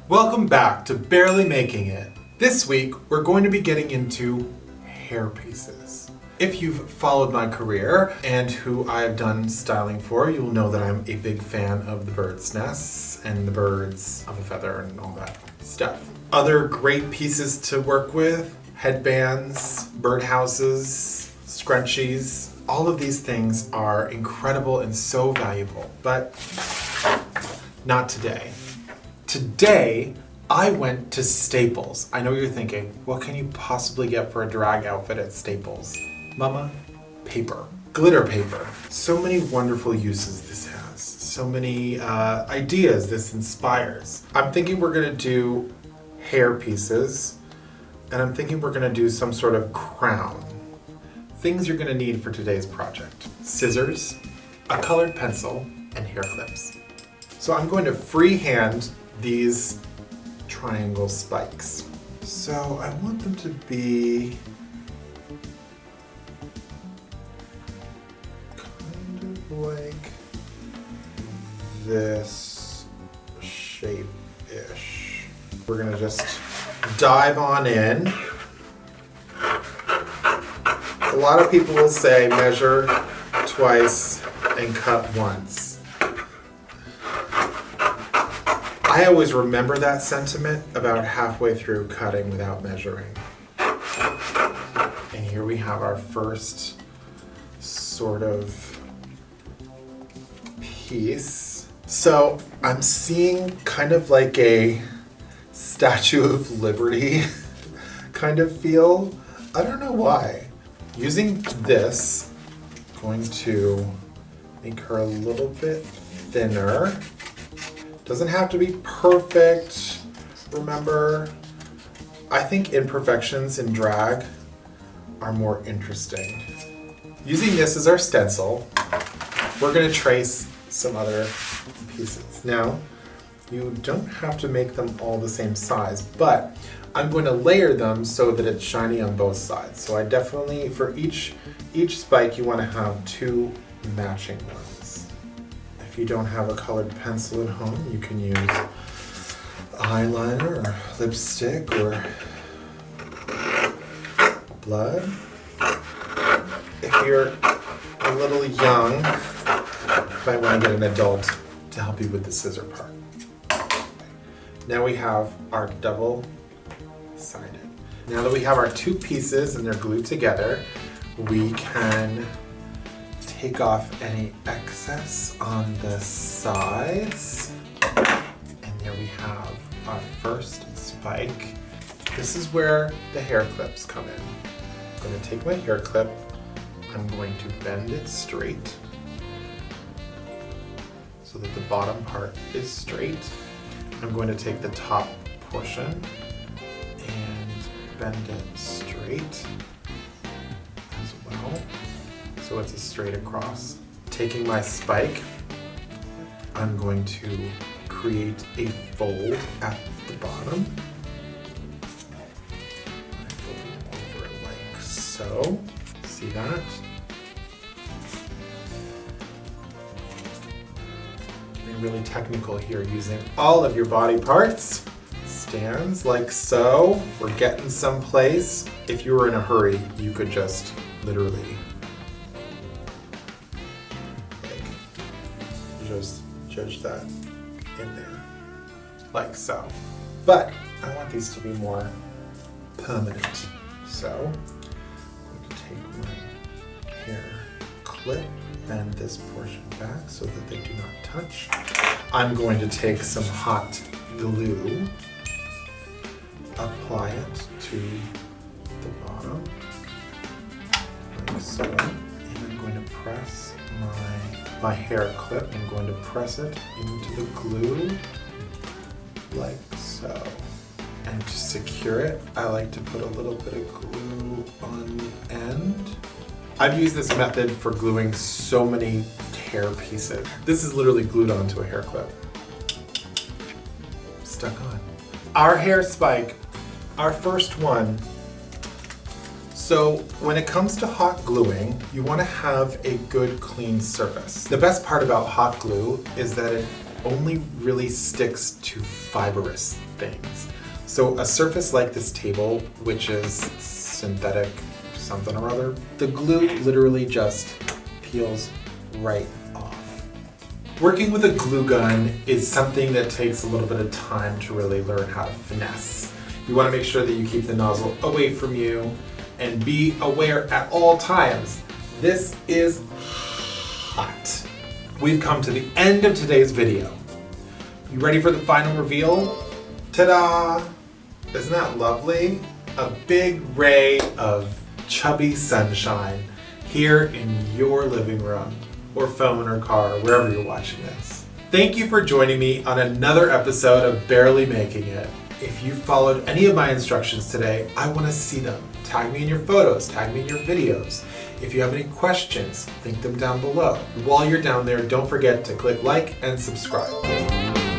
Welcome back to Barely Making It. This week, we're going to be getting into hair pieces. If you've followed my career and who I have done styling for, you'll know that I'm a big fan of the bird's nests and the birds of a feather and all that stuff. Other great pieces to work with, headbands, birdhouses, scrunchies. All of these things are incredible and so valuable, but not today. Today, I went to Staples. I know you're thinking, what can you possibly get for a drag outfit at Staples? Mama, paper. Glitter paper. So many wonderful uses this has. So many ideas this inspires. I'm thinking we're gonna do hair pieces, and I'm thinking we're gonna do some sort of crown. Things you're gonna need for today's project. Scissors, a colored pencil, and hair clips. So I'm going to freehand these triangle spikes. So I want them to be kind of like this shape-ish. We're gonna just dive on in. A lot of people will say measure twice and cut once. I always remember that sentiment about halfway through cutting without measuring. And here we have our first sort of piece. So I'm seeing kind of like a Statue of Liberty kind of feel. I don't know why. Using this, I'm going to make her a little bit thinner. Doesn't have to be perfect. Remember, I think imperfections in drag are more interesting. Using this as our stencil, we're gonna trace some other pieces. Now, you don't have to make them all the same size, but I'm going to layer them so that it's shiny on both sides. So I definitely, for each spike, you want to have two matching ones. If you don't have a colored pencil at home, you can use eyeliner or lipstick or blood. If you're a little young, you might want to get an adult to help you with the scissor part. Now we have our double-sided. Now that we have our two pieces and they're glued together, we can take off any excess on the sides. And there we have our first spike. This is where the hair clips come in. I'm going to take my hair clip, I'm going to bend it straight so that the bottom part is straight. I'm going to take the top portion and bend it straight as well, so it's a straight across. Taking my spike, I'm going to create a fold at the bottom. I fold it over like so. See that? Really technical here, using all of your body parts. Stands like so. We're getting someplace. If you were in a hurry, you could just literally just judge that in there, like so. But I want these to be more permanent. So I'm going to take my hair clip, bend this portion back so that they do not touch. I'm going to take some hot glue, apply it to the bottom, like so, and I'm going to press my hair clip. I'm going to press it into the glue, like so. And to secure it, I like to put a little bit of glue on the end. I've used this method for gluing so many hair pieces. This is literally glued onto a hair clip. Stuck on. Our hair spike, our first one. So when it comes to hot gluing, you want to have a good clean surface. The best part about hot glue is that only really sticks to fibrous things. So a surface like this table, which is synthetic something or other, the glue literally just peels right off. Working with a glue gun is something that takes a little bit of time to really learn how to finesse. You want to make sure that you keep the nozzle away from you and be aware at all times. This is hot. We've come to the end of today's video. You ready for the final reveal? Ta-da! Isn't that lovely? A big ray of chubby sunshine here in your living room or phone or car or wherever you're watching this. Thank you for joining me on another episode of Barely Making It. If you followed any of my instructions today, I want to see them. Tag me in your photos, tag me in your videos. If you have any questions, link them down below. While you're down there, don't forget to click like and subscribe.